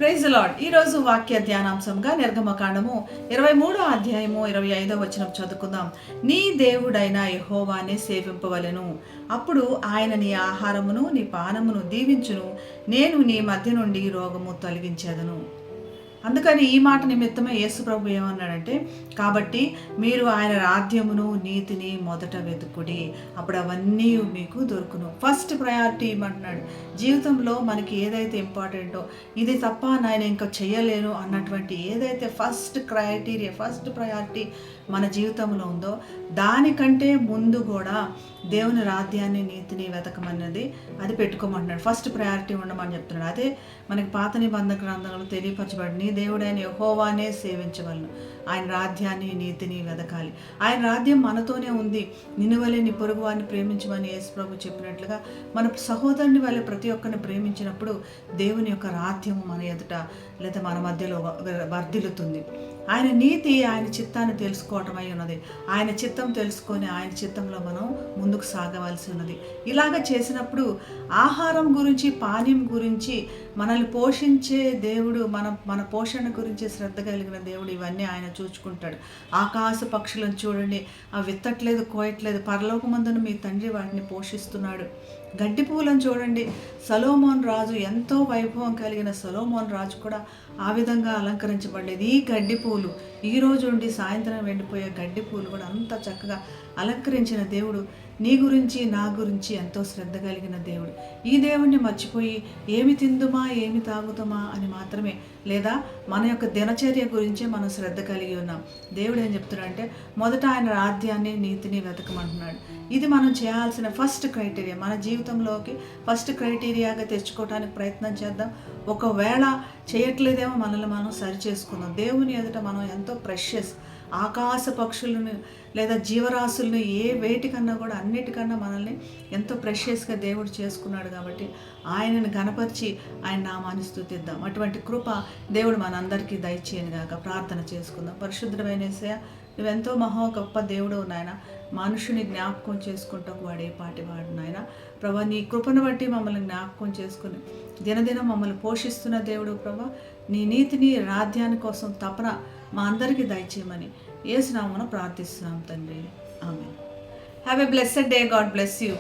Praise the lord. ఈరోజు వాక్య ధ్యానాంశంగా నిర్గమకాండము 23వ అధ్యాయము 25వ వచనం చదువుకుందాం. నీ దేవుడైన యెహోవానే సేవింపవలెను, అప్పుడు ఆయన నీ ఆహారమును నీ పానమును దీవించును, నేను నీ మధ్య నుండి రోగము తొలగించేదను. అందుకని ఈ మాట నిమిత్తమే యేసు ప్రభు ఏమన్నాడంటే, కాబట్టి మీరు ఆయన రాజ్యమును నీతిని మొదట వెతుకుడి, అప్పుడు అవన్నీ మీకు దొరుకును. ఫస్ట్ ప్రయారిటీ ఇవ్వమంటున్నాడు. జీవితంలో మనకి ఏదైతే ఇంపార్టెంటో, ఇది తప్ప నేను ఇంకా చెయ్యలేను అన్నటువంటి ఏదైతే ఫస్ట్ క్రైటీరియా, ఫస్ట్ ప్రయారిటీ మన జీవితంలో ఉందో, దానికంటే ముందు కూడా దేవుని రాజ్యాన్ని నీతిని వెతకమన్నది అది పెట్టుకోమంటున్నాడు. ఫస్ట్ ప్రయారిటీ ఉండమని చెప్తున్నాడు. అదే మనకి పాత నిబంధన గ్రంథంలో తెలియపరచబడి, నీ దేవుడైన యెహోవానే సేవించవలను, ఆయన రాజ్యాన్ని నీతిని వెతకాలి. ఆయన రాజ్యం మనతోనే ఉంది. నిన్ను వలె నీ పొరుగు వారిని ప్రేమించమని యేసు ప్రభు చెప్పినట్లుగా మన సహోదరుని వలె ప్రతి ఒక్కరిని ప్రేమించినప్పుడు దేవుని యొక్క రాజ్యము మన ఎదుట లేదా మన మధ్యలో వర్ధిల్లుతుంది. ఆయన నీతి, ఆయన చిత్తాన్ని తెలుసుకోవటమై ఉన్నది. ఆయన చిత్తం తెలుసుకొని ఆయన చిత్తంలో మనం ముందుకు సాగవలసి ఉన్నది. ఇలాగ చేసినప్పుడు ఆహారం గురించి, పానీయం గురించి, మనల్ని పోషించే దేవుడు, మన పోషణ గురించి శ్రద్ధ కలిగిన దేవుడు ఇవన్నీ ఆయన చూసుకుంటాడు. ఆకాశ పక్షులను చూడండి, అవి విత్తట్లేదు, కోయట్లేదు, పరలోకమందున మీ తండ్రి వాటిని పోషిస్తున్నాడు. గడ్డి పువ్వులను చూడండి, సొలొమోను రాజు, ఎంతో వైభవం కలిగిన సొలొమోను రాజు కూడా ఆ విధంగా అలంకరించబడలేదు. ఈ గడ్డి పువ్వులు ఈ రోజు నుండి సాయంత్రం ఎండిపోయే గడ్డి పువ్వులు కూడా అంత చక్కగా అలంకరించిన దేవుడు నీ గురించి, నా గురించి ఎంతో శ్రద్ధ కలిగిన దేవుడు. ఈ దేవుణ్ణి మర్చిపోయి ఏమి తిందుమా, ఏమి తాగుతామా అని మాత్రమే, లేదా మన యొక్క దినచర్య గురించే మనం శ్రద్ధ కలిగి ఉన్నాం. దేవుడు ఏం చెప్తున్నాడంటే, మొదట ఆయన రాజ్యాన్ని నీతిని వెతకమంటున్నాడు. ఇది మనం చేయాల్సిన ఫస్ట్ క్రైటీరియా. మన జీవితంలోకి ఫస్ట్ క్రైటీరియాగా తెచ్చుకోవడానికి ప్రయత్నం చేద్దాం. ఒకవేళ చేయట్లేదేమో మనల్ని మనం సరి చేసుకుందాం. దేవుని ఎదుట మనం ఎంతో ప్రెషియస్. ఆకాశ పక్షులను లేదా జీవరాశులను ఏ వేటికన్నా కూడా అన్నిటికన్నా మనల్ని ఎంతో ప్రెషియస్గా దేవుడు చేసుకున్నాడు. కాబట్టి ఆయనను గణపరిచి ఆయన నామాన్ని స్తుతిద్దాం. అటువంటి కృప దేవుడు మనందరికీ దయచేయను గాక. ప్రార్థన చేసుకుందాం. పరిశుద్ధమైన యేసయ్య, నువ్వెంతో మహా గొప్ప దేవుడు నాయన. మనుషుని జ్ఞాపకం చేసుకుంటాం వాడే పాటి వాడు నాయన. ప్రభా, నీ కృపను బట్టి మమ్మల్ని జ్ఞాపకం చేసుకుని దినదినం మమ్మల్ని పోషిస్తున్న దేవుడు ప్రభా, నీ నీతిని, రాజ్యాన్ని కోసం తపన మా అందరికీ దయచేయమని యేసు నామమున ప్రార్థిస్తున్నాం తండ్రి. Amen. Have a blessed day. God bless you.